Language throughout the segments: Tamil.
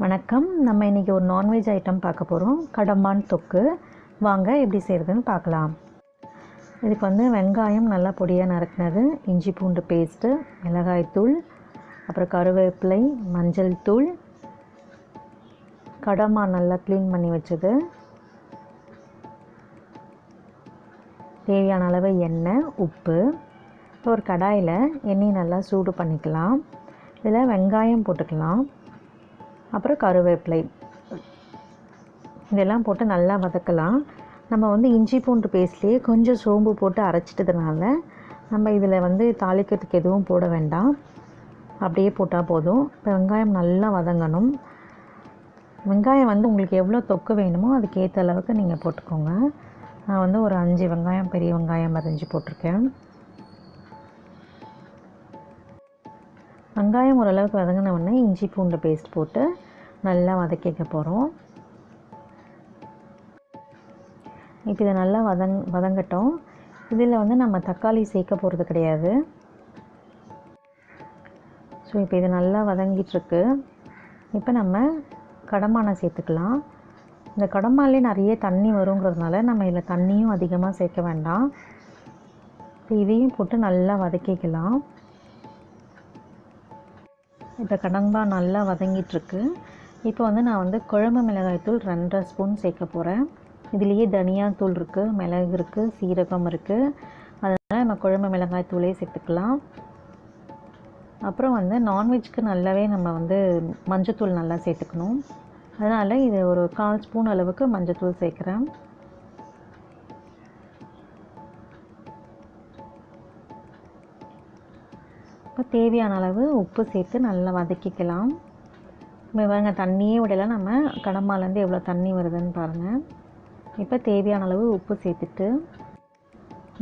வணக்கம். நம்ம இன்றைக்கி ஒரு நான்வெஜ் ஐட்டம் பார்க்க போகிறோம். கடம்பான் தொக்கு. வாங்க எப்படி செய்கிறதுன்னு பார்க்கலாம். இதுக்கு வெங்காயம் நல்லா பொடியாக நறுக்கினது, இஞ்சி பூண்டு பேஸ்ட்டு, மிளகாய்த்தூள், அப்புறம் கருவேப்பிலை, மஞ்சள் தூள், கடம்பான் நல்லா க்ளீன் பண்ணி வச்சது, தேவையான அளவு எண்ணெய், உப்பு. ஒரு கடாயில் எண்ணெய் நல்லா சூடு பண்ணிக்கலாம். இதில் வெங்காயம் போட்டுக்கலாம், அப்புறம் கருவேப்பிலை, இதெல்லாம் போட்டு நல்லா வதக்கலாம். நம்ம இஞ்சி பூண்டு பேஸ்ட்லேயே கொஞ்சம் சோம்பு போட்டு அரைச்சிட்டதுனால நம்ம இதில் தாளிக்கிறதுக்கு எதுவும் போட வேண்டாம், அப்படியே போட்டால் போதும். இப்போ வெங்காயம் நல்லா வதங்கணும். வெங்காயம் உங்களுக்கு எவ்வளோ தொக்கு வேணுமோ அதுக்கேற்ற அளவுக்கு நீங்கள் போட்டுக்கோங்க. நான் ஒரு 5 வெங்காயம், பெரிய வெங்காயம் அரிஞ்சு போட்டிருக்கேன். வெங்காயம் ஓரளவுக்கு வதங்கின உடனே இஞ்சி பூண்டு பேஸ்ட் போட்டு நல்லா வதக்கிக்க போகிறோம். இப்போ இதை நல்லா வதங்கட்டும். இதில் நம்ம தக்காளி சேர்க்க போகிறது கிடையாது. ஸோ இப்போ இது நல்லா வதங்கிட்டுருக்கு. இப்போ நம்ம கடம்பானை சேர்த்துக்கலாம். இந்த கடம்பான்லேயே நிறைய தண்ணி வருங்கிறதுனால நம்ம இதில் தண்ணியும் அதிகமாக சேர்க்க வேண்டாம். இப்போ இதையும் போட்டு நல்லா வதக்கிக்கலாம். இப்போ கடம்பான் நல்லா வதங்கிட்டுருக்கு. இப்போ நான் குழம்பு மிளகாய்த்தூள் 2.5 ஸ்பூன் சேர்க்க போகிறேன். இதுலேயே தனியாத்தூள் இருக்குது, மிளகு இருக்குது, சீரகம் இருக்குது. அதனால் நம்ம குழம்பு மிளகாய்த்தூளே சேர்த்துக்கலாம். அப்புறம் நான்வெஜ்க்கு நல்லாவே நம்ம மஞ்சத்தூள் நல்லா சேர்த்துக்கணும். அதனால் இது ஒரு 1/4 ஸ்பூன் அளவுக்கு மஞ்சத்தூள் சேர்க்குறேன். இப்போ தேவையான அளவு உப்பு சேர்த்து நல்லா வதக்கிக்கலாம். இப்போ தண்ணியே விடலாம். நம்ம கடம்பான்லேருந்து எவ்வளோ தண்ணி வருதுன்னு பாருங்கள். இப்போ தேவையான அளவு உப்பு சேர்த்துட்டு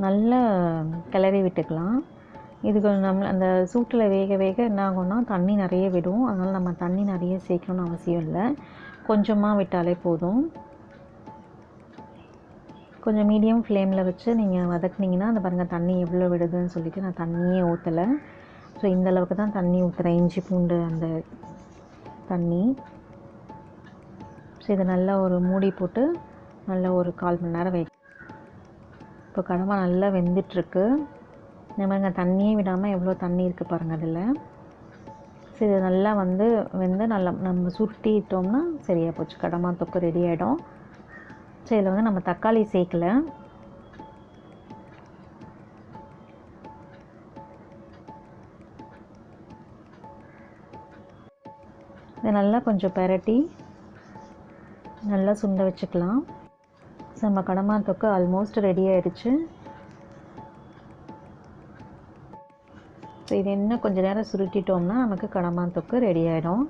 நல்லா கிளறி விட்டுக்கலாம். இதுக்கு நம்ம அந்த சூட்டில் வேக வேக என்ன ஆகும்னா தண்ணி நிறைய விடும். அதனால் நம்ம தண்ணி நிறைய சேர்க்கணும்னு அவசியம் இல்லை, கொஞ்சமாக விட்டாலே போதும். கொஞ்சம் மீடியம் ஃப்ளேமில் வச்சு நீங்கள் வதக்குனிங்கன்னா அந்த பாருங்கள் தண்ணி எவ்வளோ விடுதுன்னு சொல்லிவிட்டு நான் தண்ணியே ஊற்றலை. ஸோ இந்த அளவுக்கு தான் தண்ணி ஊற்றுறேன், இஞ்சி பூண்டு அந்த தண்ணி. ஸோ இதை நல்லா ஒரு மூடி போட்டு நல்லா ஒரு 1/4 மணி நேரம் இப்போ கடம்பான் நல்லா வெந்துட்டுருக்கு. நம்ம தண்ணியே விடாமல் எவ்வளோ தண்ணி இருக்குது பாருங்கள் அதில். ஸோ இது நல்லா வெந்து நல்லா நம்ம சுருட்டிட்டோம்னா சரியாக போச்சு, கடம்பான் தொக்கு ரெடி ஆகிடும். ஸோ இதில் நம்ம தக்காளி சேர்க்கலை. இதை நல்லா கொஞ்சம் பெரட்டி நல்லா சுண்ட வச்சுக்கலாம். ஸோ நம்ம கடம்பான் தொக்கு ஆல்மோஸ்ட் ரெடி ஆகிடுச்சு. ஸோ இது இன்னும் கொஞ்சம் நேரம் சுருட்டிட்டோம்னா நமக்கு கடம்பான் தொக்கு ரெடி ஆகிடும்.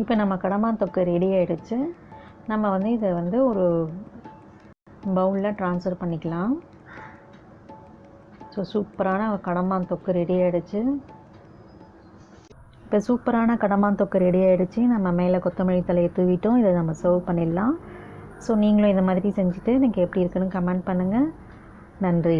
இப்போ நம்ம கடம்பான் தொக்கு ரெடி ஆகிடுச்சு. நம்ம இதை ஒரு பவுலில் ட்ரான்ஸ்ஃபர் பண்ணிக்கலாம். ஸோ சூப்பரான கடம்பான் தொக்கு ரெடி ஆகிடுச்சு. இப்போ சூப்பரான கடம்பான் தொக்கு ரெடி ஆகிடுச்சு. நம்ம மேலே கொத்தமல்லி தலையை தூவிட்டோம். இதை நம்ம சர்வ் பண்ணிடலாம். ஸோ நீங்களும் இந்த மாதிரி செஞ்சுட்டு எனக்கு எப்படி இருக்குன்னு கமெண்ட் பண்ணுங்கள். நன்றி.